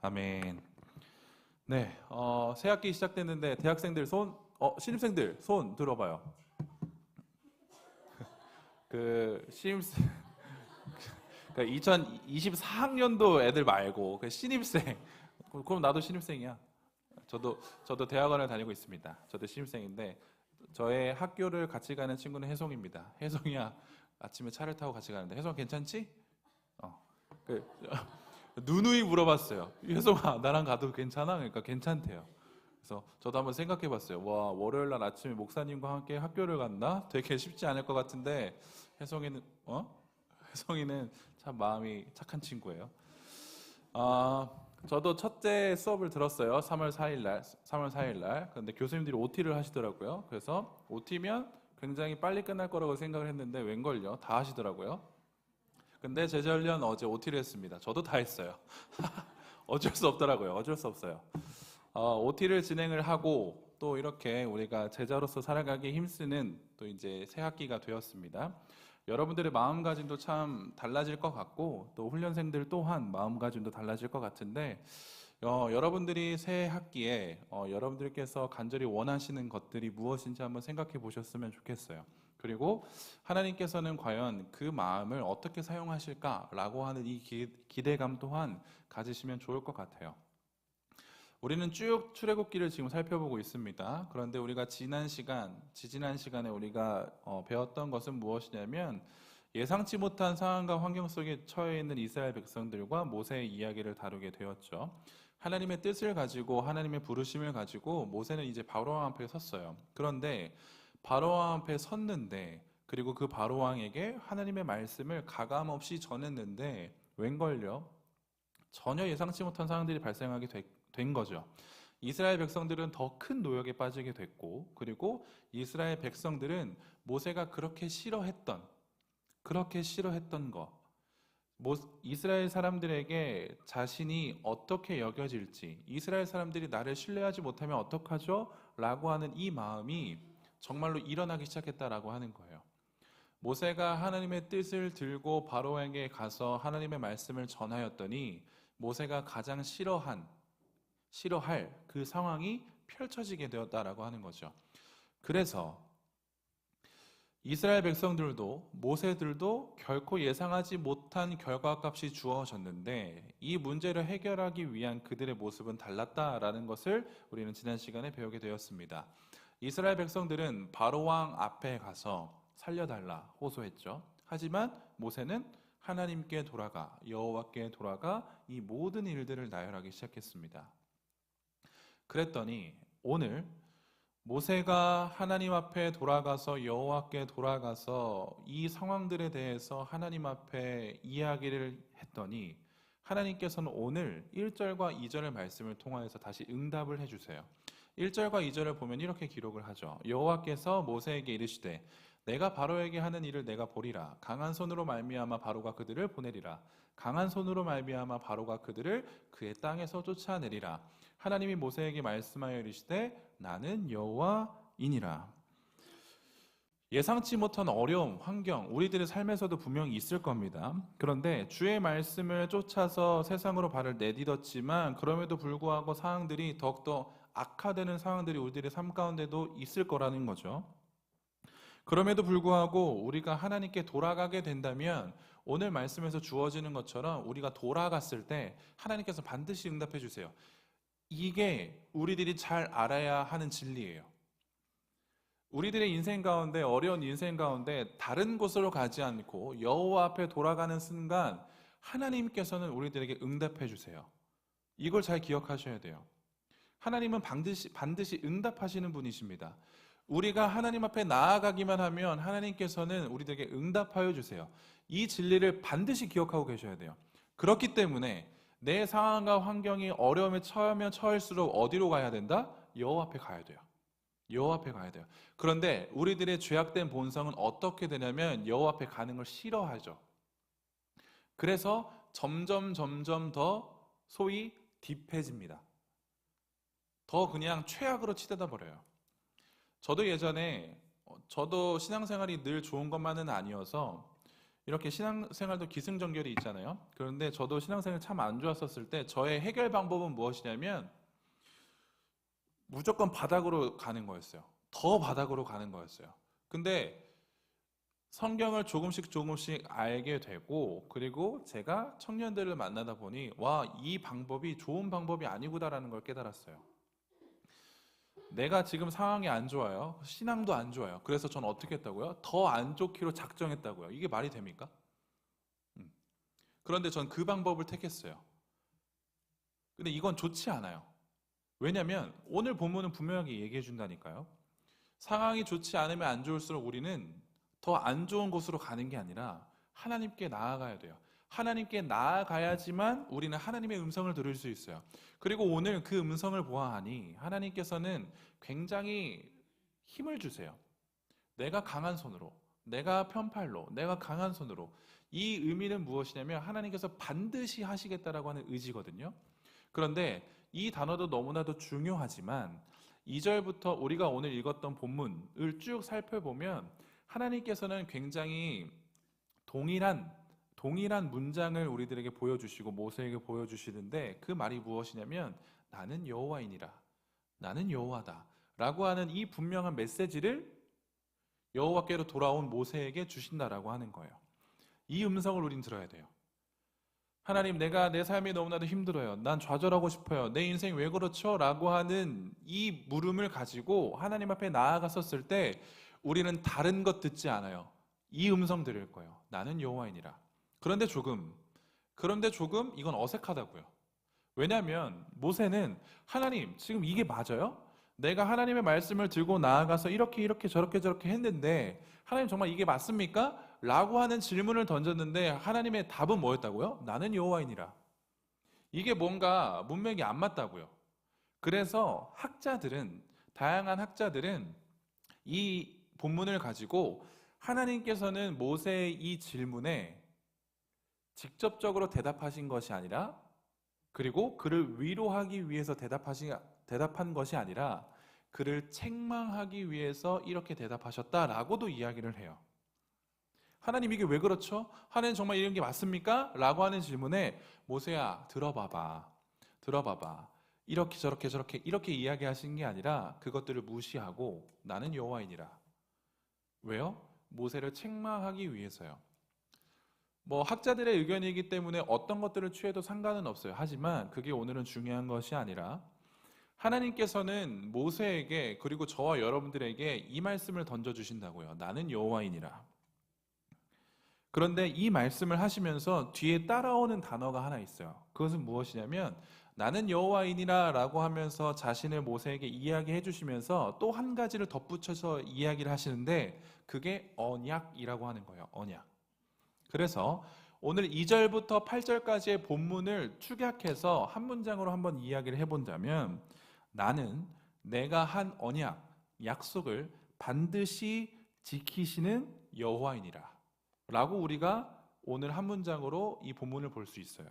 아멘. 네, 새 학기 시작됐는데 대학생들 신입생들 손 들어봐요. 신입생, 그러니까 2024학년도 애들 말고 신입생. 그럼 나도 신입생이야. 저도 대학원을 다니고 있습니다. 저도 신입생인데 저의 학교를 같이 가는 친구는 혜성입니다. 혜성이야, 아침에 차를 타고 같이 가는데 혜성 괜찮지? 어, 그, 누누이 물어봤어요. 혜성아, 나랑 가도 괜찮아? 그러니까 괜찮대요. 그래서 저도 한번 생각해 봤어요. 와, 월요일 날 아침에 목사님과 함께 학교를 간다? 되게 쉽지 않을 것 같은데 혜성이는 혜성이는 참 마음이 착한 친구예요. 아, 저도 첫째 수업을 들었어요. 3월 4일 날. 3월 4일 날. 근데 교수님들이 OT를 하시더라고요. 그래서 OT면 굉장히 빨리 끝날 거라고 생각을 했는데 웬걸요? 다 하시더라고요. 근데 재작년 어제 OT를 했습니다. 저도 다 했어요. 어쩔 수 없더라고요. 어쩔 수 없어요. OT를 진행을 하고 또 이렇게 우리가 제자로서 살아가기 힘쓰는 또 이제 새 학기가 되었습니다. 여러분들의 마음가짐도 참 달라질 것 같고 또 훈련생들 또한 마음가짐도 달라질 것 같은데 여러분들이 새 학기에 여러분들께서 간절히 원하시는 것들이 무엇인지 한번 생각해 보셨으면 좋겠어요. 그리고 하나님께서는 과연 그 마음을 어떻게 사용하실까라고 하는 이 기대감 또한 가지시면 좋을 것 같아요. 우리는 쭉 출애굽기를 지금 살펴보고 있습니다. 그런데 우리가 지지난 시간에 우리가 배웠던 것은 무엇이냐면 예상치 못한 상황과 환경 속에 처해 있는 이스라엘 백성들과 모세의 이야기를 다루게 되었죠. 하나님의 뜻을 가지고 하나님의 부르심을 가지고 모세는 이제 바로왕 앞에 섰어요. 그런데 바로왕 앞에 섰는데 그리고 그 바로왕에게 하나님의 말씀을 가감없이 전했는데 웬걸요? 전혀 예상치 못한 상황들이 발생하게 된 거죠. 이스라엘 백성들은 더 큰 노역에 빠지게 됐고, 그리고 이스라엘 백성들은 모세가 그렇게 싫어했던 것, 이스라엘 사람들에게 자신이 어떻게 여겨질지, 이스라엘 사람들이 나를 신뢰하지 못하면 어떡하죠? 라고 하는 이 마음이 정말로 일어나기 시작했다라고 하는 거예요. 모세가 하나님의 뜻을 들고 바로에게 가서 하나님의 말씀을 전하였더니 모세가 가장 싫어할 그 상황이 펼쳐지게 되었다라고 하는 거죠. 그래서 이스라엘 백성들도 모세들도 결코 예상하지 못한 결과값이 주어졌는데 이 문제를 해결하기 위한 그들의 모습은 달랐다라는 것을 우리는 지난 시간에 배우게 되었습니다. 이스라엘 백성들은 바로왕 앞에 가서 살려달라 호소했죠. 하지만 모세는 하나님께 돌아가 여호와께 돌아가 이 모든 일들을 나열하기 시작했습니다. 그랬더니 오늘 모세가 하나님 앞에 돌아가서 여호와께 돌아가서 이 상황들에 대해서 하나님 앞에 이야기를 했더니 하나님께서는 오늘 1절과 2절의 말씀을 통하여서 다시 응답을 해주세요. 1절과 2절을 보면 이렇게 기록을 하죠. 여호와께서 모세에게 이르시되 내가 바로에게 하는 일을 내가 보리라. 강한 손으로 말미암아 바로가 그들을 보내리라. 강한 손으로 말미암아 바로가 그들을 그의 땅에서 쫓아내리라. 하나님이 모세에게 말씀하여 이르시되 나는 여호와이니라. 예상치 못한 어려움, 환경, 우리들의 삶에서도 분명히 있을 겁니다. 그런데 주의 말씀을 쫓아서 세상으로 발을 내딛었지만 그럼에도 불구하고 상황들이 더욱더 악화되는 상황들이 우리들의 삶 가운데도 있을 거라는 거죠. 그럼에도 불구하고 우리가 하나님께 돌아가게 된다면 오늘 말씀에서 주어지는 것처럼 우리가 돌아갔을 때 하나님께서 반드시 응답해 주세요. 이게 우리들이 잘 알아야 하는 진리예요. 우리들의 인생 가운데 어려운 인생 가운데 다른 곳으로 가지 않고 여호와 앞에 돌아가는 순간 하나님께서는 우리들에게 응답해 주세요. 이걸 잘 기억하셔야 돼요. 하나님은 반드시 응답하시는 분이십니다. 우리가 하나님 앞에 나아가기만 하면 하나님께서는 우리들에게 응답하여 주세요. 이 진리를 반드시 기억하고 계셔야 돼요. 그렇기 때문에 내 상황과 환경이 어려움에 처하면 처할수록 어디로 가야 된다? 여호와 앞에 가야 돼요. 여호와 앞에 가야 돼요. 그런데 우리들의 죄악된 본성은 어떻게 되냐면 여호와 앞에 가는 걸 싫어하죠. 그래서 점점 더 소위 딥해집니다. 더 그냥 최악으로 치닫아 버려요. 저도 예전에 저도 신앙생활이 늘 좋은 것만은 아니어서 이렇게 신앙생활도 기승전결이 있잖아요. 그런데 저도 신앙생활 참 안 좋았었을 때 저의 해결 방법은 무엇이냐면 무조건 바닥으로 가는 거였어요. 더 바닥으로 가는 거였어요. 근데 성경을 조금씩 조금씩 알게 되고, 그리고 제가 청년들을 만나다 보니 와, 이 방법이 좋은 방법이 아니구나라는 걸 깨달았어요. 내가 지금 상황이 안 좋아요. 신앙도 안 좋아요. 그래서 저는 어떻게 했다고요? 더 안 좋기로 작정했다고요. 이게 말이 됩니까? 그런데 전 그 방법을 택했어요. 근데 이건 좋지 않아요. 왜냐면 오늘 본문은 분명하게 얘기해 준다니까요. 상황이 좋지 않으면 안 좋을수록 우리는 더 안 좋은 곳으로 가는 게 아니라 하나님께 나아가야 돼요. 하나님께 나아가야지만 우리는 하나님의 음성을 들을 수 있어요. 그리고 오늘 그 음성을 보아하니 하나님께서는 굉장히 힘을 주세요. 내가 강한 손으로, 내가 편팔로, 내가 강한 손으로. 이 의미는 무엇이냐면 하나님께서 반드시 하시겠다라고 하는 의지거든요. 그런데 이 단어도 너무나도 중요하지만 2절부터 우리가 오늘 읽었던 본문을 쭉 살펴보면 하나님께서는 굉장히 동일한 문장을 우리들에게 보여주시고 모세에게 보여주시는데, 그 말이 무엇이냐면 나는 여호와이니라, 나는 여호와다 라고 하는 이 분명한 메시지를 여호와께로 돌아온 모세에게 주신다라고 하는 거예요. 이 음성을 우린 들어야 돼요. 하나님, 내가 내 삶이 너무나도 힘들어요. 난 좌절하고 싶어요. 내 인생 왜 그렇죠? 라고 하는 이 물음을 가지고 하나님 앞에 나아갔었을 때 우리는 다른 것 듣지 않아요. 이 음성 들을 거예요. 나는 여호와이니라. 그런데 조금 이건 어색하다고요. 왜냐하면 모세는 하나님, 지금 이게 맞아요? 내가 하나님의 말씀을 들고 나아가서 이렇게 저렇게 했는데 하나님 정말 이게 맞습니까? 라고 하는 질문을 던졌는데 하나님의 답은 뭐였다고요? 나는 여호와이니라. 이게 뭔가 문맥이 안 맞다고요. 그래서 다양한 학자들은 이 본문을 가지고 하나님께서는 모세의 이 질문에 직접적으로 대답하신 것이 아니라, 그리고 그를 위로하기 위해서 대답한 것이 아니라 그를 책망하기 위해서 이렇게 대답하셨다라고도 이야기를 해요. 하나님, 이게 왜 그렇죠? 하나님, 정말 이런 게 맞습니까? 라고 하는 질문에 모세야, 들어봐봐. 이렇게 이렇게 이야기하신 게 아니라 그것들을 무시하고 나는 여호와이니라. 왜요? 모세를 책망하기 위해서요. 학자들의 의견이기 때문에 어떤 것들을 취해도 상관은 없어요. 하지만 그게 오늘은 중요한 것이 아니라 하나님께서는 모세에게, 그리고 저와 여러분들에게 이 말씀을 던져주신다고요. 나는 여호와이니라. 그런데 이 말씀을 하시면서 뒤에 따라오는 단어가 하나 있어요. 그것은 무엇이냐면 나는 여호와이니라 라고 하면서 자신을 모세에게 이야기해 주시면서 또 한 가지를 덧붙여서 이야기를 하시는데 그게 언약이라고 하는 거예요. 언약. 그래서 오늘 2절부터 8절까지의 본문을 축약해서 한 문장으로 한번 이야기를 해본다면 나는 내가 한 언약, 약속을 반드시 지키시는 여호와이니라 라고 우리가 오늘 한 문장으로 이 본문을 볼 수 있어요.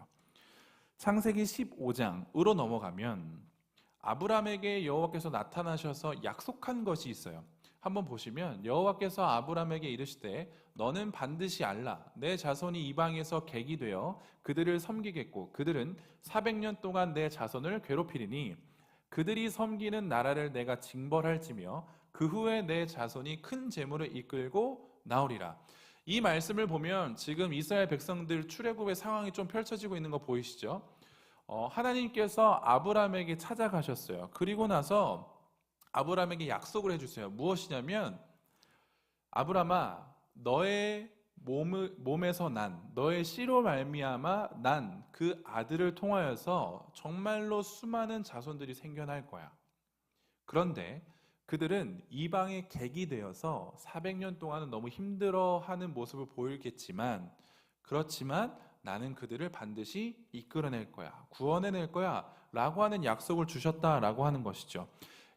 창세기 15장으로 넘어가면 아브람에게 여호와께서 나타나셔서 약속한 것이 있어요. 한번 보시면 여호와께서 아브람에게 이르시되 너는 반드시 알라, 내 자손이 이방에서 객이 되어 그들을 섬기겠고 그들은 400년 동안 내 자손을 괴롭히리니 그들이 섬기는 나라를 내가 징벌할지며 그 후에 내 자손이 큰 재물을 이끌고 나오리라. 이 말씀을 보면 지금 이스라엘 백성들 출애굽의 상황이 좀 펼쳐지고 있는 거 보이시죠? 하나님께서 아브람에게 찾아가셨어요. 그리고 나서 아브람에게 약속을 해주세요. 무엇이냐면 아브람아, 너의 몸에서 너의 씨로 말미암아 난 그 아들을 통하여서 정말로 수많은 자손들이 생겨날 거야. 그런데 그들은 이방의 객이 되어서 400년 동안은 너무 힘들어하는 모습을 보이겠지만, 그렇지만 나는 그들을 반드시 이끌어낼 거야, 구원해낼 거야 라고 하는 약속을 주셨다라고 하는 것이죠.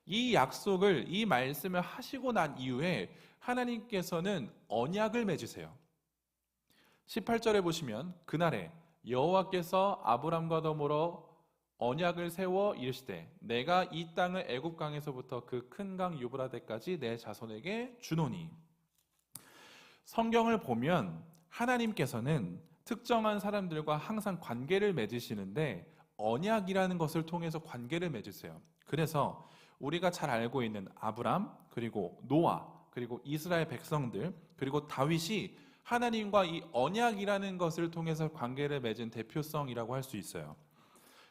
이 약속을, 이 말씀을 하시고 난 이후에 하나님께서는 언약을 맺으세요. 18절에 보시면 그날에 여호와께서 아브람과 더불어 언약을 세워 이르시되 내가 이 땅을 애굽 강에서부터 그 큰 강 유브라데까지 내 자손에게 주노니. 성경을 보면 하나님께서는 특정한 사람들과 항상 관계를 맺으시는데 언약이라는 것을 통해서 관계를 맺으세요. 그래서 우리가 잘 알고 있는 아브람, 그리고 노아, 그리고 이스라엘 백성들, 그리고 다윗이 하나님과 이 언약이라는 것을 통해서 관계를 맺은 대표성이라고 할 수 있어요.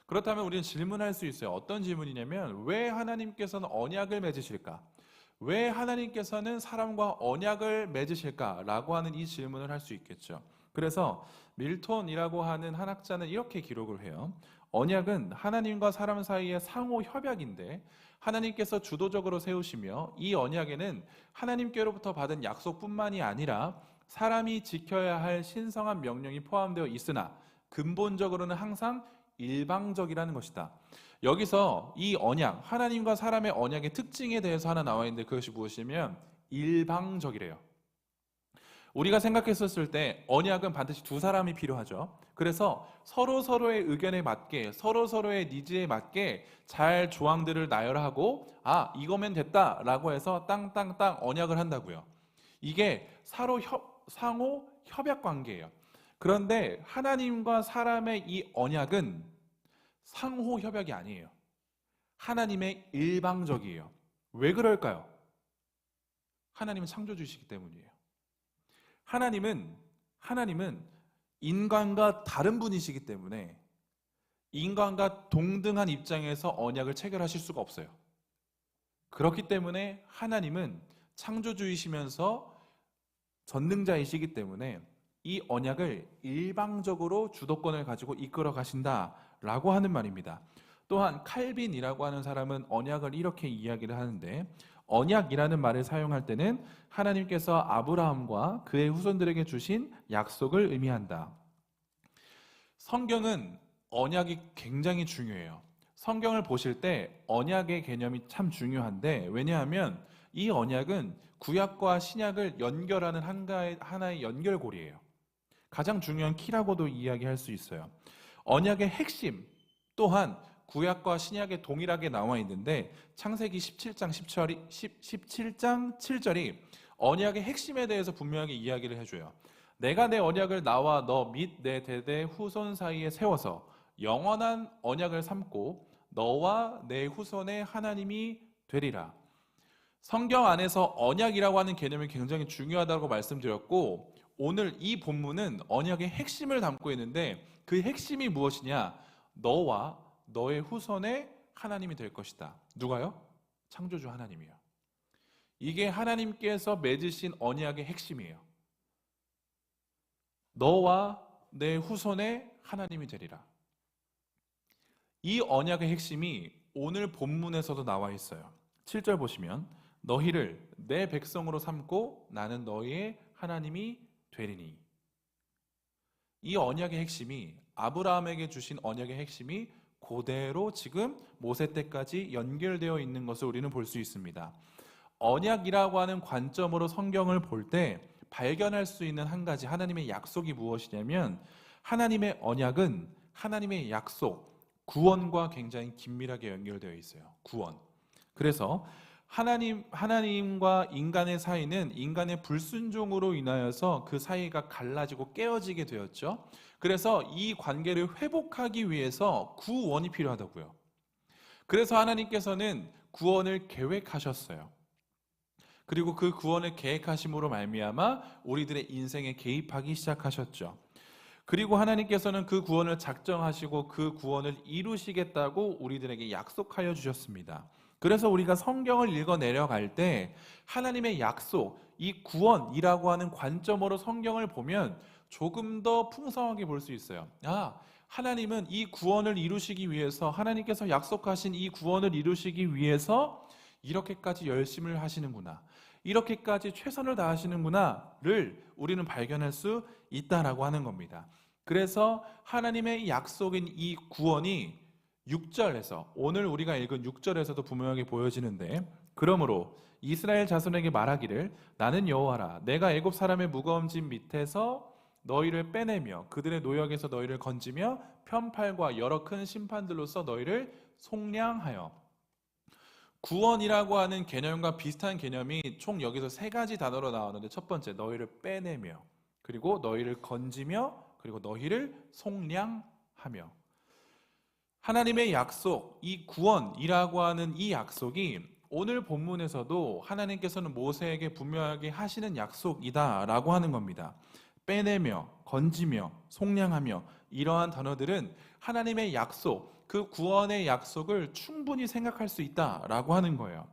그렇다면 우리는 질문할 수 있어요. 어떤 질문이냐면 왜 하나님께서는 언약을 맺으실까? 왜 하나님께서는 사람과 언약을 맺으실까라고 하는 이 질문을 할 수 있겠죠. 그래서 밀톤이라고 하는 한학자는 이렇게 기록을 해요. 언약은 하나님과 사람 사이의 상호 협약인데 하나님께서 주도적으로 세우시며 이 언약에는 하나님께로부터 받은 약속뿐만이 아니라 사람이 지켜야 할 신성한 명령이 포함되어 있으나 근본적으로는 항상 일방적이라는 것이다. 여기서 이 언약, 하나님과 사람의 언약의 특징에 대해서 하나 나와 있는데 그것이 무엇이냐면 일방적이래요. 우리가 생각했었을 때 언약은 반드시 두 사람이 필요하죠. 그래서 서로의 의견에 맞게, 서로의 니즈에 맞게 잘 조항들을 나열하고 이거면 됐다라고 해서 땅땅땅 언약을 한다고요. 이게 상호 협약 관계예요. 그런데 하나님과 사람의 이 언약은 상호 협약이 아니에요. 하나님의 일방적이에요. 왜 그럴까요? 하나님은 창조주시기 때문이에요. 하나님은 인간과 다른 분이시기 때문에 인간과 동등한 입장에서 언약을 체결하실 수가 없어요. 그렇기 때문에 하나님은 창조주이시면서 전능자이시기 때문에 이 언약을 일방적으로 주도권을 가지고 이끌어 가신다라고 하는 말입니다. 또한 칼빈이라고 하는 사람은 언약을 이렇게 이야기를 하는데 언약이라는 말을 사용할 때는 하나님께서 아브라함과 그의 후손들에게 주신 약속을 의미한다. 성경은 언약이 굉장히 중요해요. 성경을 보실 때 언약의 개념이 참 중요한데 왜냐하면 이 언약은 구약과 신약을 연결하는 하나의 연결고리예요. 가장 중요한 키라고도 이야기할 수 있어요. 언약의 핵심 또한 구약과 신약에 동일하게 나와 있는데 창세기 17장 7절이 언약의 핵심에 대해서 분명하게 이야기를 해줘요. 내가 내 언약을 나와 너 및 내 대대 후손 사이에 세워서 영원한 언약을 삼고 너와 내 후손의 하나님이 되리라. 성경 안에서 언약이라고 하는 개념이 굉장히 중요하다고 말씀드렸고 오늘 이 본문은 언약의 핵심을 담고 있는데 그 핵심이 무엇이냐? 너와 너의 후손의 하나님이 될 것이다. 누가요? 창조주 하나님이요. 이게 하나님께서 맺으신 언약의 핵심이에요. 너와 내 후손의 하나님이 되리라. 이 언약의 핵심이 오늘 본문에서도 나와 있어요. 7절 보시면 너희를 내 백성으로 삼고 나는 너희의 하나님이 되리니. 이 언약의 핵심이 아브라함에게 주신 언약의 핵심이 그대로 지금 모세 때까지 연결되어 있는 것을 우리는 볼 수 있습니다. 언약이라고 하는 관점으로 성경을 볼 때 발견할 수 있는 한 가지 하나님의 약속이 무엇이냐면 하나님의 언약은 하나님의 약속, 구원과 굉장히 긴밀하게 연결되어 있어요. 구원. 그래서 하나님과 인간의 사이는 인간의 불순종으로 인하여서 그 사이가 갈라지고 깨어지게 되었죠. 그래서 이 관계를 회복하기 위해서 구원이 필요하다고요. 그래서 하나님께서는 구원을 계획하셨어요. 그리고 그 구원을 계획하심으로 말미암아 우리들의 인생에 개입하기 시작하셨죠. 그리고 하나님께서는 그 구원을 작정하시고 그 구원을 이루시겠다고 우리들에게 약속하여 주셨습니다. 그래서 우리가 성경을 읽어 내려갈 때 하나님의 약속, 이 구원이라고 하는 관점으로 성경을 보면 조금 더 풍성하게 볼 수 있어요. 하나님은 이 구원을 이루시기 위해서 하나님께서 약속하신 이 구원을 이루시기 위해서 이렇게까지 열심을 하시는구나. 이렇게까지 최선을 다하시는구나를 우리는 발견할 수 있다라고 하는 겁니다. 그래서 하나님의 약속인 이 구원이 6절에서 오늘 우리가 읽은 6절에서도 분명하게 보여지는데 그러므로 이스라엘 자손에게 말하기를 나는 여호와라 내가 애굽 사람의 무거운 짐 밑에서 너희를 빼내며 그들의 노역에서 너희를 건지며 편팔과 여러 큰 심판들로서 너희를 속량하여. 구원이라고 하는 개념과 비슷한 개념이 총 여기서 세 가지 단어로 나오는데 첫 번째 너희를 빼내며 그리고 너희를 건지며 그리고 너희를 속량하며. 하나님의 약속, 이 구원이라고 하는 이 약속이 오늘 본문에서도 하나님께서는 모세에게 분명하게 하시는 약속이다라고 하는 겁니다. 빼내며, 건지며, 속량하며, 이러한 단어들은 하나님의 약속, 그 구원의 약속을 충분히 생각할 수 있다라고 하는 거예요.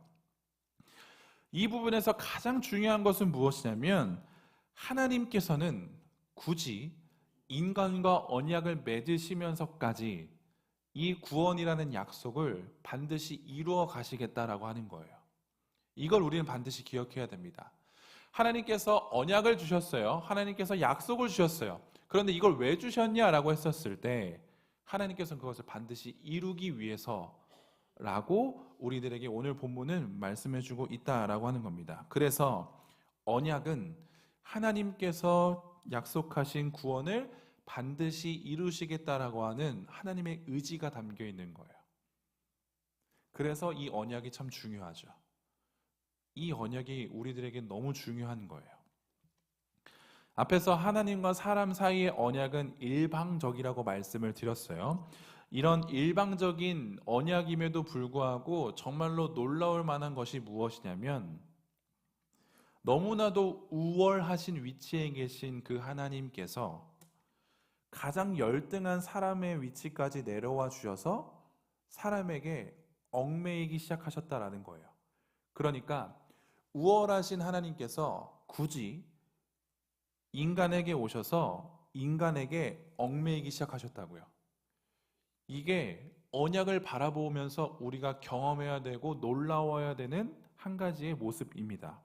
이 부분에서 가장 중요한 것은 무엇이냐면 하나님께서는 굳이 인간과 언약을 맺으시면서까지 이 구원이라는 약속을 반드시 이루어 가시겠다라고 하는 거예요. 이걸 우리는 반드시 기억해야 됩니다. 하나님께서 언약을 주셨어요. 하나님께서 약속을 주셨어요. 그런데 이걸 왜 주셨냐라고 했었을 때 하나님께서는 그것을 반드시 이루기 위해서라고 우리들에게 오늘 본문은 말씀해주고 있다라고 하는 겁니다. 그래서 언약은 하나님께서 약속하신 구원을 반드시 이루시겠다라고 하는 하나님의 의지가 담겨 있는 거예요. 그래서 이 언약이 참 중요하죠. 이 언약이 우리들에게 너무 중요한 거예요. 앞에서 하나님과 사람 사이의 언약은 일방적이라고 말씀을 드렸어요. 이런 일방적인 언약임에도 불구하고 정말로 놀라울 만한 것이 무엇이냐면 너무나도 우월하신 위치에 계신 그 하나님께서 가장 열등한 사람의 위치까지 내려와 주셔서 사람에게 얽매이기 시작하셨다라는 거예요. 그러니까 우월하신 하나님께서 굳이 인간에게 오셔서 인간에게 얽매이기 시작하셨다고요. 이게 언약을 바라보면서 우리가 경험해야 되고 놀라워야 되는 한 가지의 모습입니다.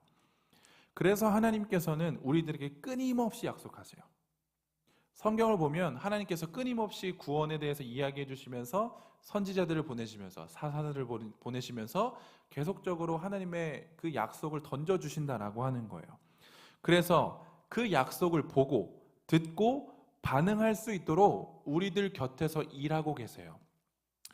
그래서 하나님께서는 우리들에게 끊임없이 약속하세요. 성경을 보면 하나님께서 끊임없이 구원에 대해서 이야기해 주시면서 선지자들을 보내시면서 사사들을 보내시면서 계속적으로 하나님의 그 약속을 던져주신다라고 하는 거예요. 그래서 그 약속을 보고 듣고 반응할 수 있도록 우리들 곁에서 일하고 계세요.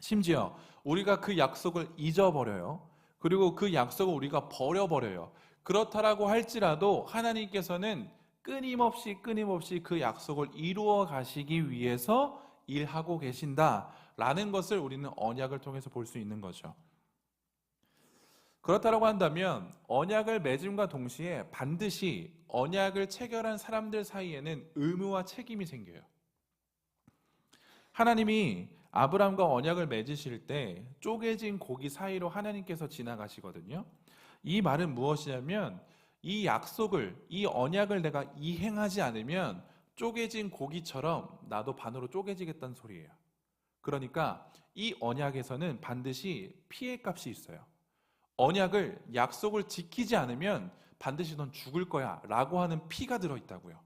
심지어 우리가 그 약속을 잊어버려요. 그리고 그 약속을 우리가 버려버려요. 그렇다라고 할지라도 하나님께서는 끊임없이 그 약속을 이루어 가시기 위해서 일하고 계신다라는 것을 우리는 언약을 통해서 볼 수 있는 거죠. 그렇다고 한다면 언약을 맺음과 동시에 반드시 언약을 체결한 사람들 사이에는 의무와 책임이 생겨요. 하나님이 아브라함과 언약을 맺으실 때 쪼개진 고기 사이로 하나님께서 지나가시거든요. 이 말은 무엇이냐면 이 약속을, 이 언약을 내가 이행하지 않으면 쪼개진 고기처럼 나도 반으로 쪼개지겠다는 소리예요. 그러니까 이 언약에서는 반드시 피해 값이 있어요. 언약을, 약속을 지키지 않으면 반드시 넌 죽을 거야 라고 하는 피가 들어있다고요.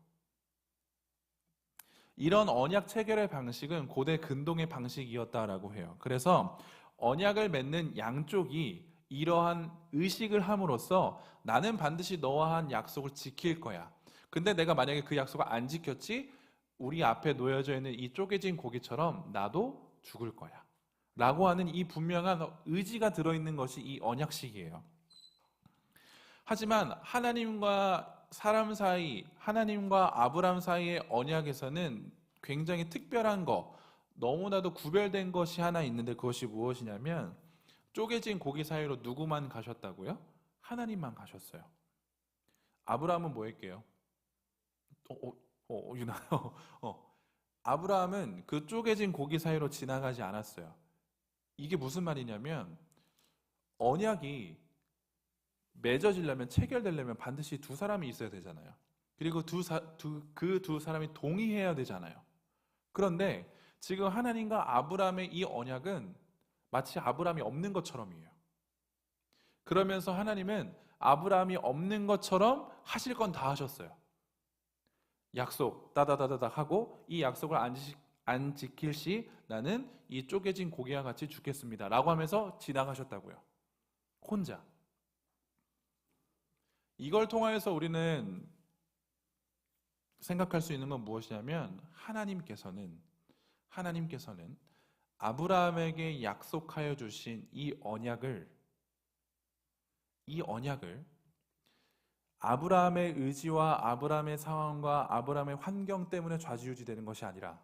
이런 언약 체결의 방식은 고대 근동의 방식이었다라고 해요. 그래서 언약을 맺는 양쪽이 이러한 의식을 함으로써 나는 반드시 너와 한 약속을 지킬 거야. 근데 내가 만약에 그 약속을 안 지켰지? 우리 앞에 놓여져 있는 이 쪼개진 고기처럼 나도 죽을 거야. 라고 하는 이 분명한 의지가 들어있는 것이 이 언약식이에요. 하지만 하나님과 사람 사이, 하나님과 아브람 사이의 언약에서는 굉장히 특별한 거, 너무나도 구별된 것이 하나 있는데 그것이 무엇이냐면 쪼개진 고기 사이로 누구만 가셨다고요? 하나님만 가셨어요. 아브라함은 뭐 했게요? 유나요? 아브라함은 그 쪼개진 고기 사이로 지나가지 않았어요. 이게 무슨 말이냐면 언약이 맺어지려면, 체결되려면 반드시 두 사람이 있어야 되잖아요. 그리고 그 두 사람이 동의해야 되잖아요. 그런데 지금 하나님과 아브라함의 이 언약은 마치 아브라함이 없는 것처럼이에요. 그러면서 하나님은 아브라함이 없는 것처럼 하실 건 다 하셨어요. 약속 따다다다닥 하고 이 약속을 안 지킬 시 나는 이 쪼개진 고기와 같이 죽겠습니다 라고 하면서 지나가셨다고요. 혼자. 이걸 통하여서 우리는 생각할 수 있는 건 무엇이냐면 하나님께서는 아브라함에게 약속하여 주신 이 언약을 아브라함의 의지와 아브라함의 상황과 아브라함의 환경 때문에 좌지우지되는 것이 아니라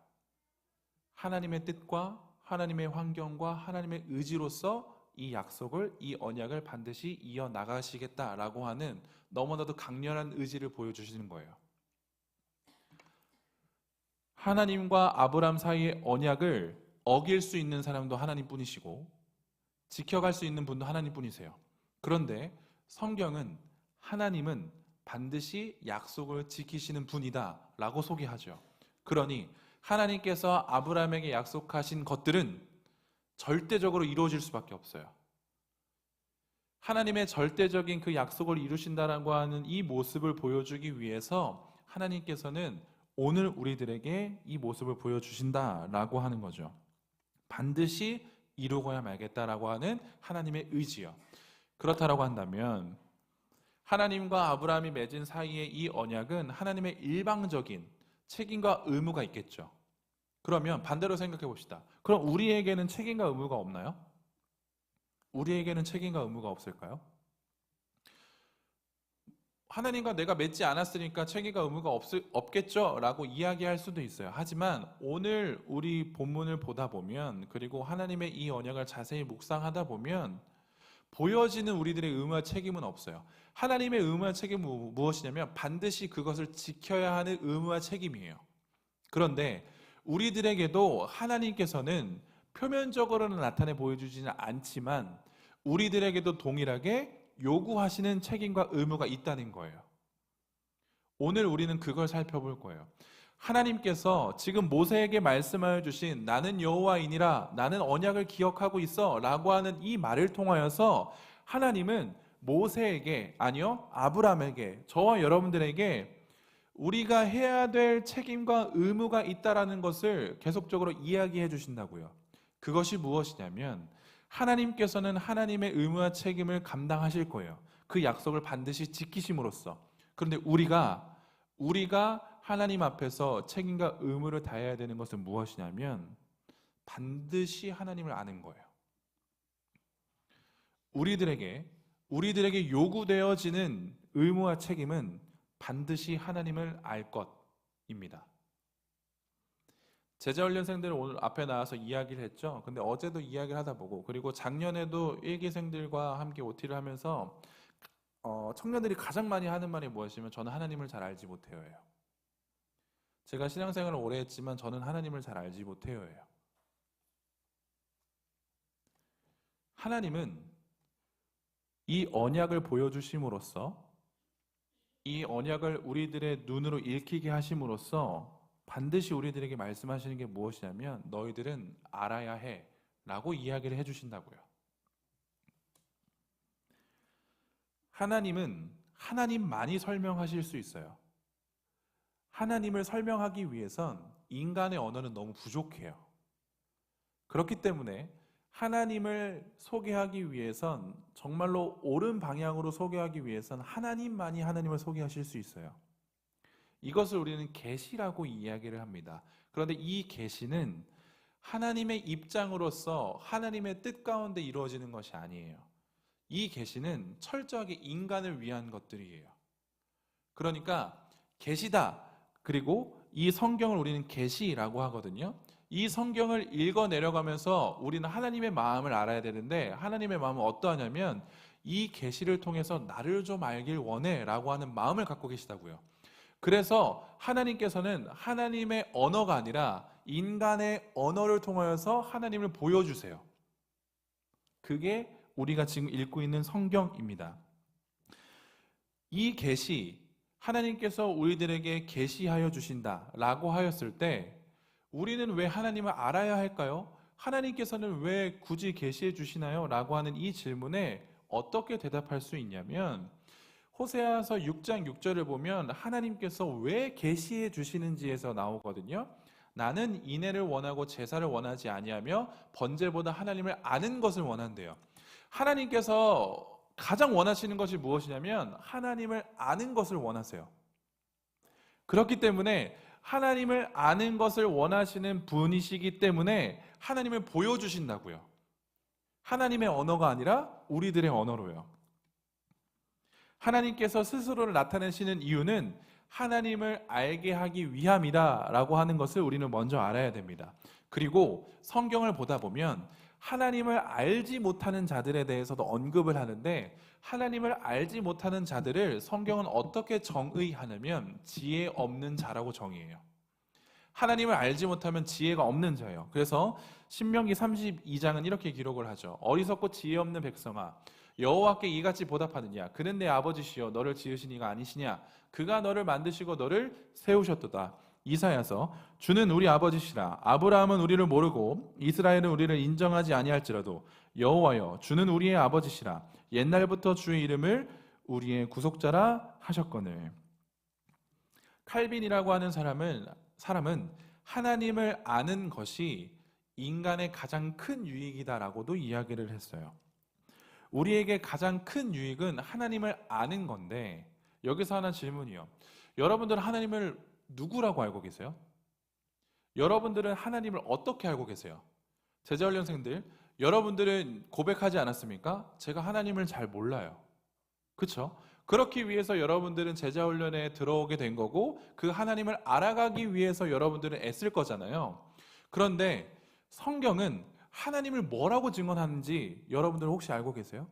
하나님의 뜻과 하나님의 환경과 하나님의 의지로서 이 약속을, 이 언약을 반드시 이어나가시겠다라고 하는 너무나도 강렬한 의지를 보여주시는 거예요. 하나님과 아브라함 사이의 언약을 어길 수 있는 사람도 하나님뿐이시고 지켜갈 수 있는 분도 하나님뿐이세요. 그런데 성경은 하나님은 반드시 약속을 지키시는 분이다 라고 소개하죠. 그러니 하나님께서 아브라함에게 약속하신 것들은 절대적으로 이루어질 수밖에 없어요. 하나님의 절대적인 그 약속을 이루신다라고 하는 이 모습을 보여주기 위해서 하나님께서는 오늘 우리들에게 이 모습을 보여주신다라고 하는 거죠. 반드시 이루고야 말겠다라고 하는 하나님의 의지요. 그렇다라고 한다면 하나님과 아브라함이 맺은 사이의 이 언약은 하나님의 일방적인 책임과 의무가 있겠죠. 그러면 반대로 생각해 봅시다. 그럼 우리에게는 책임과 의무가 없나요? 우리에게는 책임과 의무가 없을까요? 하나님과 내가 맺지 않았으니까 책임과 의무가 없겠죠? 라고 이야기할 수도 있어요. 하지만 오늘 우리 본문을 보다 보면, 그리고 하나님의 이 언약을 자세히 묵상하다 보면 보여지는 우리들의 의무와 책임은 없어요. 하나님의 의무와 책임은 무엇이냐면 반드시 그것을 지켜야 하는 의무와 책임이에요. 그런데 우리들에게도 하나님께서는 표면적으로는 나타내 보여주지는 않지만 우리들에게도 동일하게 요구하시는 책임과 의무가 있다는 거예요. 오늘 우리는 그걸 살펴볼 거예요. 하나님께서 지금 모세에게 말씀하여 주신 나는 여호와이니라, 나는 언약을 기억하고 있어 라고 하는 이 말을 통하여서 하나님은 모세에게, 아니요, 아브라함에게, 저와 여러분들에게 우리가 해야 될 책임과 의무가 있다라는 것을 계속적으로 이야기해 주신다고요. 그것이 무엇이냐면 하나님께서는 하나님의 의무와 책임을 감당하실 거예요. 그 약속을 반드시 지키심으로써. 그런데 우리가 하나님 앞에서 책임과 의무를 다해야 되는 것은 무엇이냐면 반드시 하나님을 아는 거예요. 우리들에게 요구되어지는 의무와 책임은 반드시 하나님을 알 것입니다. 제자훈련생들은 오늘 앞에 나와서 이야기를 했죠. 근데 어제도 이야기를 하다 보고, 그리고 작년에도 일기생들과 함께 OT를 하면서 청년들이 가장 많이 하는 말이 무엇이냐면 저는 하나님을 잘 알지 못해요예요. 제가 신앙생활을 오래 했지만 저는 하나님을 잘 알지 못해요예요. 하나님은 이 언약을 보여주심으로써, 이 언약을 우리들의 눈으로 읽히게 하심으로써 반드시 우리들에게 말씀하시는 게 무엇이냐면 너희들은 알아야 해 라고 이야기를 해주신다고요. 하나님은 하나님만이 설명하실 수 있어요. 하나님을 설명하기 위해선 인간의 언어는 너무 부족해요. 그렇기 때문에 하나님을 소개하기 위해선, 정말로 옳은 방향으로 소개하기 위해선 하나님만이 하나님을 소개하실 수 있어요. 이것을 우리는 계시라고 이야기를 합니다. 그런데 이 계시는 하나님의 입장으로서 하나님의 뜻 가운데 이루어지는 것이 아니에요. 이 계시는 철저하게 인간을 위한 것들이에요. 그러니까 계시다, 그리고 이 성경을 우리는 계시라고 하거든요. 이 성경을 읽어 내려가면서 우리는 하나님의 마음을 알아야 되는데, 하나님의 마음은 어떠하냐면 이 계시를 통해서 나를 좀 알길 원해 라고 하는 마음을 갖고 계시다고요. 그래서 하나님께서는 하나님의 언어가 아니라 인간의 언어를 통하여서 하나님을 보여주세요. 그게 우리가 지금 읽고 있는 성경입니다. 이 계시, 하나님께서 우리들에게 계시하여 주신다라고 하였을 때 우리는 왜 하나님을 알아야 할까요? 하나님께서는 왜 굳이 계시해 주시나요? 라고 하는 이 질문에 어떻게 대답할 수 있냐면 호세아서 6장 6절을 보면 하나님께서 왜 계시해 주시는지에서 나오거든요. 나는 인애를 원하고 제사를 원하지 아니하며 번제보다 하나님을 아는 것을 원한대요. 하나님께서 가장 원하시는 것이 무엇이냐면 하나님을 아는 것을 원하세요. 그렇기 때문에 하나님을 아는 것을 원하시는 분이시기 때문에 하나님을 보여주신다고요. 하나님의 언어가 아니라 우리들의 언어로요. 하나님께서 스스로를 나타내시는 이유는 하나님을 알게 하기 위함이다라고 하는 것을 우리는 먼저 알아야 됩니다. 그리고 성경을 보다 보면 하나님을 알지 못하는 자들에 대해서도 언급을 하는데, 하나님을 알지 못하는 자들을 성경은 어떻게 정의하냐면 지혜 없는 자라고 정의해요. 하나님을 알지 못하면 지혜가 없는 자예요. 그래서 신명기 32장은 이렇게 기록을 하죠. 어리석고 지혜 없는 백성아, 여호와께 이같이 보답하느냐? 그는 내 아버지시여 너를 지으신 이가 아니시냐? 그가 너를 만드시고 너를 세우셨도다. 이사야서, 주는 우리 아버지시라. 아브라함은 우리를 모르고 이스라엘은 우리를 인정하지 아니할지라도 여호와여, 주는 우리의 아버지시라. 옛날부터 주의 이름을 우리의 구속자라 하셨거늘. 칼빈이라고 하는 사람은 하나님을 아는 것이 인간의 가장 큰 유익이다라고도 이야기를 했어요. 우리에게 가장 큰 유익은 하나님을 아는 건데, 여기서 하나 질문이요. 여러분들은 하나님을 누구라고 알고 계세요? 여러분들은 하나님을 어떻게 알고 계세요? 제자훈련생들, 여러분들은 고백하지 않았습니까? 제가 하나님을 잘 몰라요. 그렇죠? 그렇기 위해서 여러분들은 제자훈련에 들어오게 된 거고, 그 하나님을 알아가기 위해서 여러분들은 애쓸 거잖아요. 그런데 성경은 하나님을 뭐라고 증언하는지 여러분들 혹시 알고 계세요?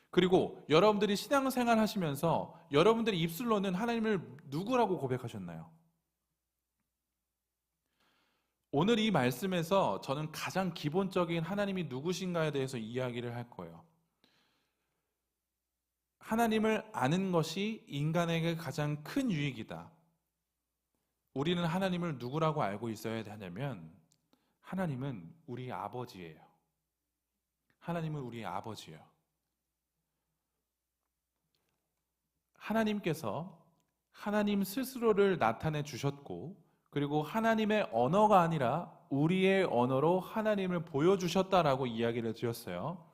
그리고 여러분들이 신앙생활 하시면서 여러분들의 입술로는 하나님을 누구라고 고백하셨나요? 오늘 이 말씀에서 저는 가장 기본적인 하나님이 누구신가에 대해서 이야기를 할 거예요. 하나님을 아는 것이 인간에게 가장 큰 유익이다. 우리는 하나님을 누구라고 알고 있어야 하냐면, 하나님은 우리 아버지예요. 하나님은 우리 아버지예요. 하나님께서 하나님 스스로를 나타내 주셨고, 그리고 하나님의 언어가 아니라 우리의 언어로 하나님을 보여주셨다라고 이야기를 드렸어요.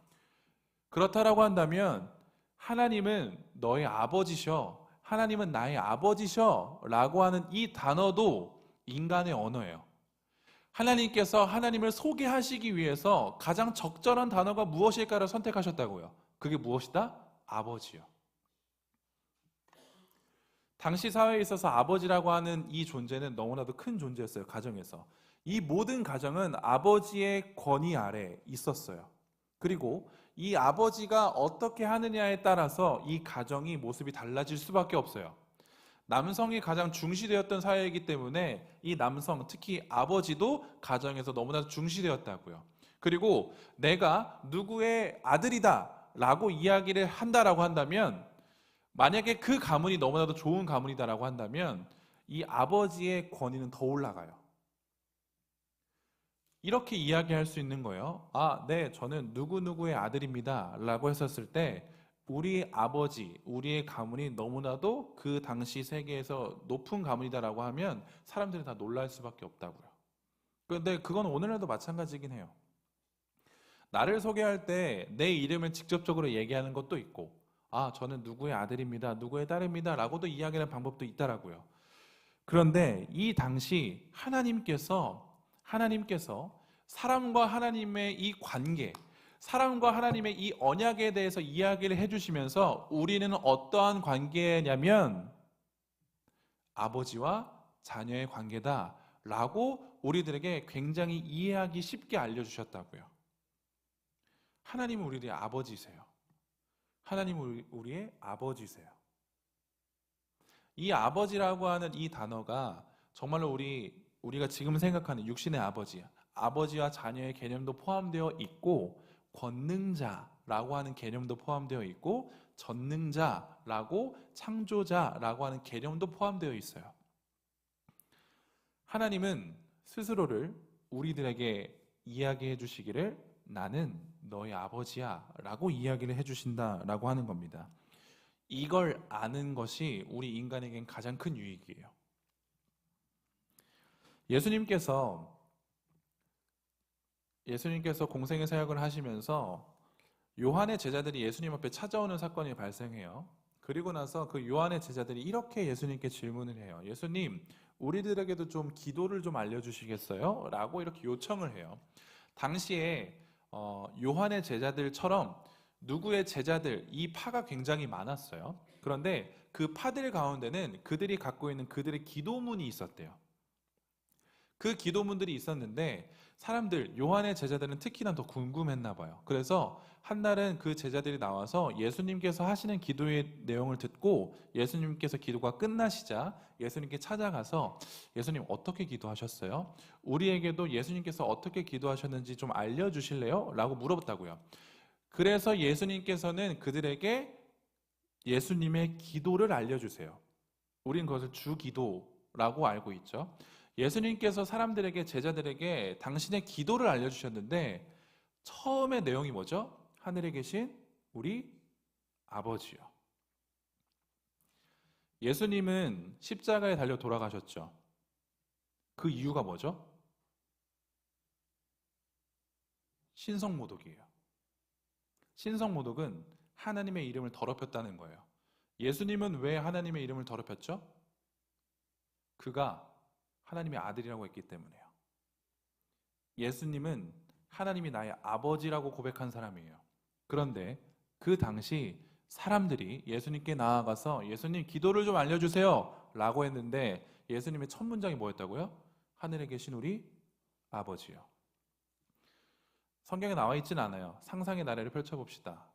그렇다라고 한다면 하나님은 너의 아버지셔, 하나님은 나의 아버지셔 라고 하는 이 단어도 인간의 언어예요. 하나님께서 하나님을 소개하시기 위해서 가장 적절한 단어가 무엇일까를 선택하셨다고요. 그게 무엇이다? 아버지요. 당시 사회에 있어서 아버지라고 하는 이 존재는 너무나도 큰 존재였어요. 가정에서. 이 모든 가정은 아버지의 권위 아래 있었어요. 그리고 이 아버지가 어떻게 하느냐에 따라서 이 가정이 모습이 달라질 수밖에 없어요. 남성이 가장 중시되었던 사회이기 때문에 이 남성, 특히 아버지도 가정에서 너무나 중시되었다고요. 그리고 내가 누구의 아들이다 라고 이야기를 한다라고 한다면, 만약에 그 가문이 너무나도 좋은 가문이다라고 한다면 이 아버지의 권위는 더 올라가요. 이렇게 이야기할 수 있는 거예요. 아, 네, 저는 누구누구의 아들입니다 라고 했었을 때 우리 아버지, 우리의 가문이 너무나도 그 당시 세계에서 높은 가문이다라고 하면 사람들이 다 놀랄 수밖에 없다고요. 그런데 그건 오늘날도 마찬가지긴 해요. 나를 소개할 때 내 이름을 직접적으로 얘기하는 것도 있고, 아, 저는 누구의 아들입니다, 누구의 딸입니다 라고도 이야기하는 방법도 있더라고요. 그런데 이 당시 하나님께서 사람과 하나님의 이 관계, 사람과 하나님의 이 언약에 대해서 이야기를 해주시면서 우리는 어떠한 관계냐면 아버지와 자녀의 관계다 라고 우리들에게 굉장히 이해하기 쉽게 알려주셨다고요. 하나님은 우리의 아버지세요. 하나님은 우리의 아버지세요. 이 아버지라고 하는 이 단어가 정말로 우리가 지금 생각하는 육신의 아버지, 아버지와 자녀의 개념도 포함되어 있고, 권능자라고 하는 개념도 포함되어 있고, 전능자라고, 창조자라고 하는 개념도 포함되어 있어요. 하나님은 스스로를 우리들에게 이야기해 주시기를 나는 너의 아버지야 라고 이야기를 해주신다라고 하는 겁니다. 이걸 아는 것이 우리 인간에겐 가장 큰 유익이에요. 예수님께서 공생의 사역을 하시면서 요한의 제자들이 예수님 앞에 찾아오는 사건이 발생해요. 그리고 나서 그 요한의 제자들이 이렇게 예수님께 질문을 해요. 예수님, 우리들에게도 좀 기도를 좀 알려주시겠어요? 라고 이렇게 요청을 해요. 당시에 요한의 제자들처럼 누구의 제자들, 이 파가 굉장히 많았어요. 그런데 그 파들 가운데는 그들이 갖고 있는 그들의 기도문이 있었대요. 그 기도문들이 있었는데 사람들, 요한의 제자들은 특히나 더 궁금했나 봐요. 그래서 한날은 그 제자들이 나와서 예수님께서 하시는 기도의 내용을 듣고 예수님께서 기도가 끝나시자 예수님께 찾아가서 예수님 어떻게 기도하셨어요? 우리에게도 예수님께서 어떻게 기도하셨는지 좀 알려주실래요? 라고 물어봤다고요. 그래서 예수님께서는 그들에게 예수님의 기도를 알려주세요. 우린 그것을 주기도라고 알고 있죠. 예수님께서 사람들에게, 제자들에게 당신의 기도를 알려주셨는데 처음의 내용이 뭐죠? 하늘에 계신 우리 아버지요. 예수님은 십자가에 달려 돌아가셨죠. 그 이유가 뭐죠? 신성모독이에요. 신성모독은 하나님의 이름을 더럽혔다는 거예요. 예수님은 왜 하나님의 이름을 더럽혔죠? 그가 하나님의 아들이라고 했기 때문에요. 예수님은 하나님이 나의 아버지라고 고백한 사람이에요. 그런데 그 당시 사람들이 예수님께 나아가서 예수님 기도를 좀 알려주세요 라고 했는데 예수님의 첫 문장이 뭐였다고요? 하늘에 계신 우리 아버지요. 성경에 나와 있진 않아요. 상상의 나래를 펼쳐봅시다.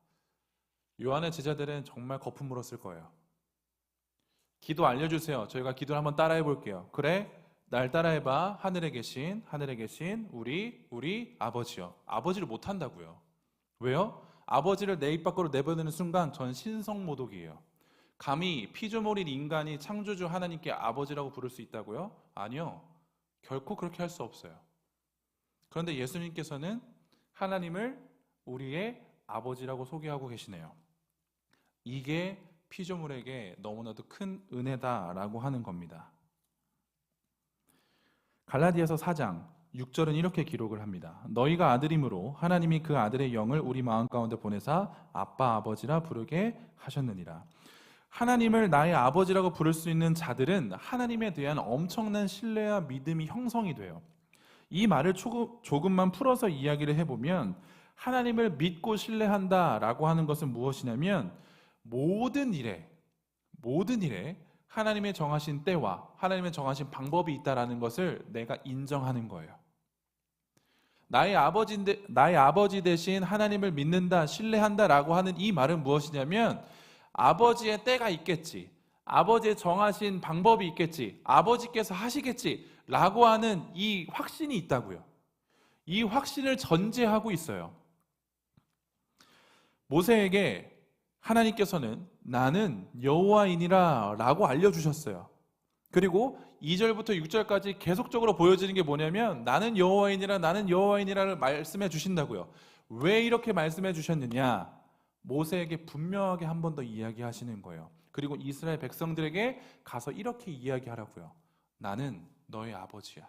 요한의 제자들은 정말 거품 물었을 거예요. 기도 알려주세요. 저희가 기도를 한번 따라해 볼게요. 그래? 날 따라해봐. 하늘에 계신 우리 아버지요. 아버지를 못한다고요. 왜요? 아버지를 내 입 밖으로 내보내는 순간 전 신성모독이에요. 감히 피조물인 인간이 창조주 하나님께 아버지라고 부를 수 있다고요? 아니요. 결코 그렇게 할 수 없어요. 그런데 예수님께서는 하나님을 우리의 아버지라고 소개하고 계시네요. 이게 피조물에게 너무나도 큰 은혜다라고 하는 겁니다. 갈라디아서 4장 6절은 이렇게 기록을 합니다. 너희가 아들이므로 하나님이 그 아들의 영을 우리 마음 가운데 보내사 아빠 아버지라 부르게 하셨느니라. 하나님을 나의 아버지라고 부를 수 있는 자들은 하나님에 대한 엄청난 신뢰와 믿음이 형성이 돼요. 이 말을 조금만 풀어서 이야기를 해보면 하나님을 믿고 신뢰한다라고 하는 것은 무엇이냐면 모든 일에 하나님의 정하신 때와 하나님의 정하신 방법이 있다라는 것을 내가 인정하는 거예요. 나의 아버지 대신 하나님을 믿는다, 신뢰한다라고 하는 이 말은 무엇이냐면 아버지의 때가 있겠지, 아버지의 정하신 방법이 있겠지, 아버지께서 하시겠지 라고 하는 이 확신이 있다고요. 이 확신을 전제하고 있어요. 모세에게 하나님께서는 나는 여호와이니라 라고 알려주셨어요. 그리고 2절부터 6절까지 계속적으로 보여지는 게 뭐냐면 나는 여호와이니라를 말씀해 주신다고요. 왜 이렇게 말씀해 주셨느냐? 모세에게 분명하게 한 번 더 이야기하시는 거예요. 그리고 이스라엘 백성들에게 가서 이렇게 이야기하라고요. 나는 너의 아버지야.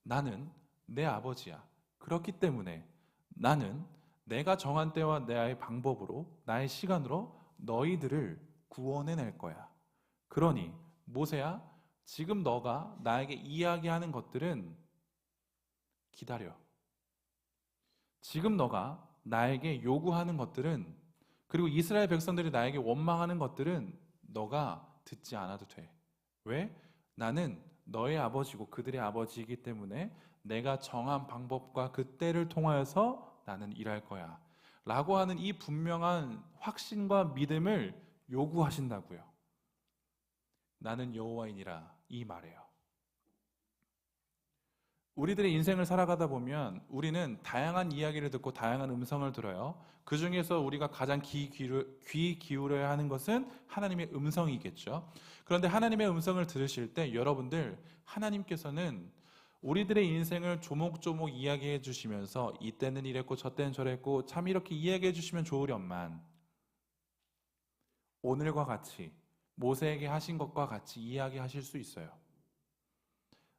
나는 내 아버지야. 그렇기 때문에 나는 내가 정한 때와 나의 방법으로, 나의 시간으로 너희들을 구원해낼 거야. 그러니 모세야, 지금 너가 나에게 이야기하는 것들은 기다려. 지금 너가 나에게 요구하는 것들은, 그리고 이스라엘 백성들이 나에게 원망하는 것들은 너가 듣지 않아도 돼. 왜? 나는 너의 아버지고 그들의 아버지이기 때문에 내가 정한 방법과 그 때를 통하여서 나는 일할 거야 라고 하는 이 분명한 확신과 믿음을 요구하신다고요. 나는 여호와이니라 이 말이에요. 우리들의 인생을 살아가다 보면 우리는 다양한 이야기를 듣고 다양한 음성을 들어요. 그 중에서 우리가 가장 귀 기울여야 하는 것은 하나님의 음성이겠죠. 그런데 하나님의 음성을 들으실 때 여러분들, 하나님께서는 우리들의 인생을 조목조목 이야기해 주시면서 이때는 이랬고 저때는 저랬고 참 이렇게 이야기해 주시면 좋으련만 오늘과 같이 모세에게 하신 것과 같이 이야기하실 수 있어요.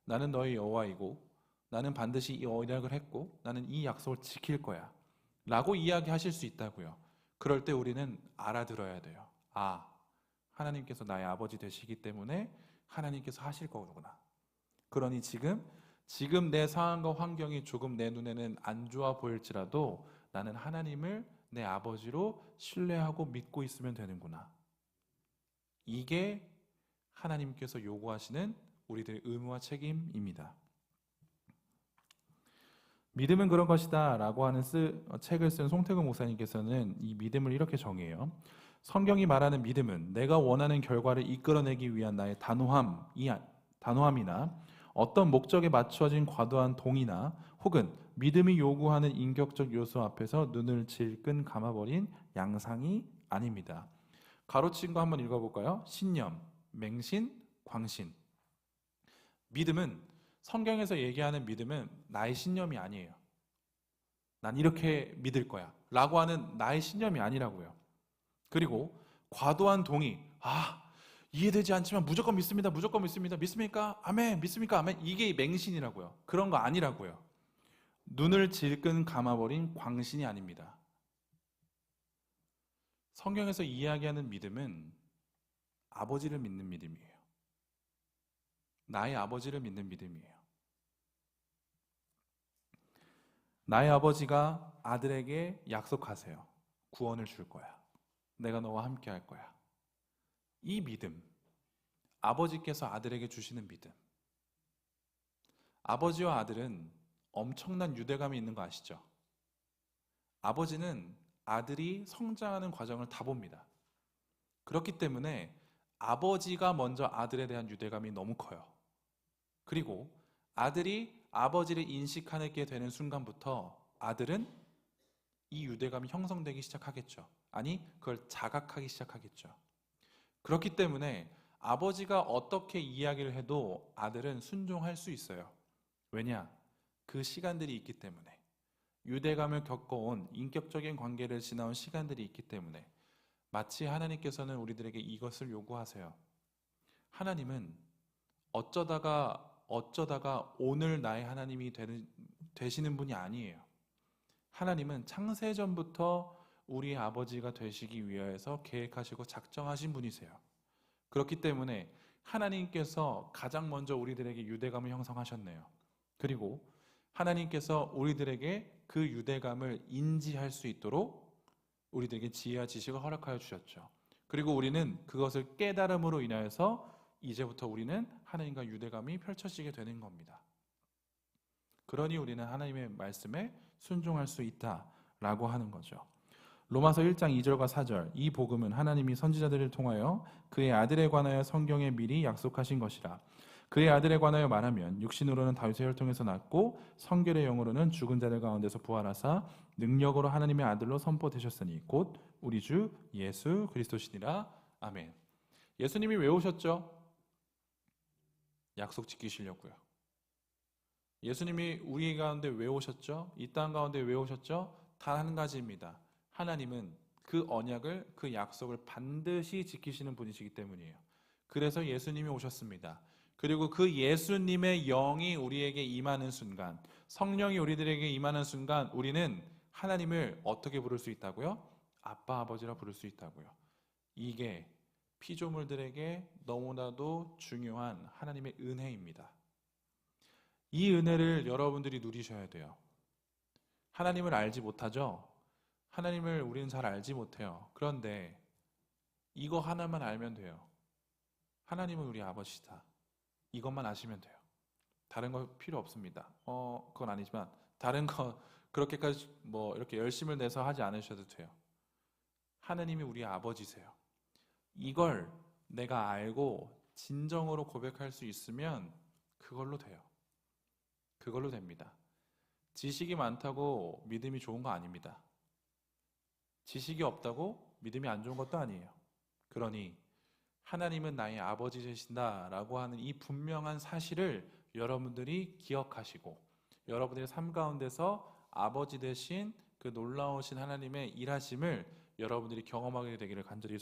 나는 너의 여호와이고 나는 반드시 이 언약을 했고 나는 이 약속을 지킬 거야 라고 이야기하실 수 있다고요. 그럴 때 우리는 알아들어야 돼요. 아, 하나님께서 나의 아버지 되시기 때문에 하나님께서 하실 거구나. 그러니 지금 내 상황과 환경이 조금 내 눈에는 안 좋아 보일지라도 나는 하나님을 내 아버지로 신뢰하고 믿고 있으면 되는구나. 이게 하나님께서 요구하시는 우리들의 의무와 책임입니다. 믿음은 그런 것이다 라고 하는 책을 쓴 송태근 목사님께서는 이 믿음을 이렇게 정의해요. 성경이 말하는 믿음은 내가 원하는 결과를 이끌어내기 위한 나의 단호함이나 어떤 목적에 맞춰진 과도한 동의나 혹은 믿음이 요구하는 인격적 요소 앞에서 눈을 질끈 감아버린 양상이 아닙니다. 가로친 거 한번 읽어볼까요? 신념, 맹신, 광신. 믿음은, 성경에서 얘기하는 믿음은 나의 신념이 아니에요. 난 이렇게 믿을 거야 라고 하는 나의 신념이 아니라고요. 그리고 과도한 동의, 이해되지 않지만 무조건 믿습니다. 무조건 믿습니다. 믿습니까? 아멘. 믿습니까? 아멘. 이게 맹신이라고요. 그런 거 아니라고요. 눈을 질끈 감아버린 광신이 아닙니다. 성경에서 이야기하는 믿음은 아버지를 믿는 믿음이에요. 나의 아버지를 믿는 믿음이에요. 나의 아버지가 아들에게 약속하세요. 구원을 줄 거야. 내가 너와 함께 할 거야. 이 믿음, 아버지께서 아들에게 주시는 믿음. 아버지와 아들은 엄청난 유대감이 있는 거 아시죠? 아버지는 아들이 성장하는 과정을 다 봅니다. 그렇기 때문에 아버지가 먼저 아들에 대한 유대감이 너무 커요. 그리고 아들이 아버지를 인식하게 되는 순간부터 아들은 이 유대감이 형성되기 시작하겠죠. 아니, 그걸 자각하기 시작하겠죠. 그렇기 때문에 아버지가 어떻게 이야기를 해도 아들은 순종할 수 있어요. 왜냐? 그 시간들이 있기 때문에. 유대감을 겪어온 인격적인 관계를 지나온 시간들이 있기 때문에. 마치 하나님께서는 우리들에게 이것을 요구하세요. 하나님은 어쩌다가 오늘 나의 하나님이 되시는 분이 아니에요. 하나님은 창세전부터 우리의 아버지가 되시기 위해서 계획하시고 작정하신 분이세요. 그렇기 때문에 하나님께서 가장 먼저 우리들에게 유대감을 형성하셨네요. 그리고 하나님께서 우리들에게 그 유대감을 인지할 수 있도록 우리들에게 지혜와 지식을 허락하여 주셨죠. 그리고 우리는 그것을 깨달음으로 인하여서 이제부터 우리는 하나님과 유대감이 펼쳐지게 되는 겁니다. 그러니 우리는 하나님의 말씀에 순종할 수 있다라고 하는 거죠. 로마서 1장 2절과 4절, 이 복음은 하나님이 선지자들을 통하여 그의 아들에 관하여 성경에 미리 약속하신 것이라. 그의 아들에 관하여 말하면 육신으로는 다윗의 혈통에서 났고 성결의 영으로는 죽은 자들 가운데서 부활하사 능력으로 하나님의 아들로 선포되셨으니 곧 우리 주 예수 그리스도시니라. 아멘. 예수님이 왜 오셨죠? 약속 지키시려고요. 예수님이 우리 가운데 왜 오셨죠? 이 땅 가운데 왜 오셨죠? 단 한 가지입니다. 하나님은 그 언약을, 그 약속을 반드시 지키시는 분이시기 때문이에요. 그래서 예수님이 오셨습니다. 그리고 그 예수님의 영이 우리에게 임하는 순간, 성령이 우리들에게 임하는 순간 우리는 하나님을 어떻게 부를 수 있다고요? 아빠, 아버지라 부를 수 있다고요. 이게 피조물들에게 너무나도 중요한 하나님의 은혜입니다. 이 은혜를 여러분들이 누리셔야 돼요. 하나님을 알지 못하죠? 하나님을 우리는 잘 알지 못해요. 그런데 이거 하나만 알면 돼요. 하나님은 우리 아버지다. 이것만 아시면 돼요. 다른 거 필요 없습니다. 그건 아니지만 다른 거 그렇게까지 이렇게 열심을 내서 하지 않으셔도 돼요. 하나님이 우리 아버지세요. 이걸 내가 알고 진정으로 고백할 수 있으면 그걸로 돼요. 그걸로 됩니다. 지식이 많다고 믿음이 좋은 거 아닙니다. 지식이 없다고 믿음이 안 좋은 것도 아니에요. 그러니 하나님은 나의 아버지 되신다라고 하는 이 분명한 사실을 여러분들이 기억하시고 여러분들의 삶 가운데서 아버지 되신 그 놀라우신 하나님의 일하심을 여러분들이 경험하게 되기를 간절히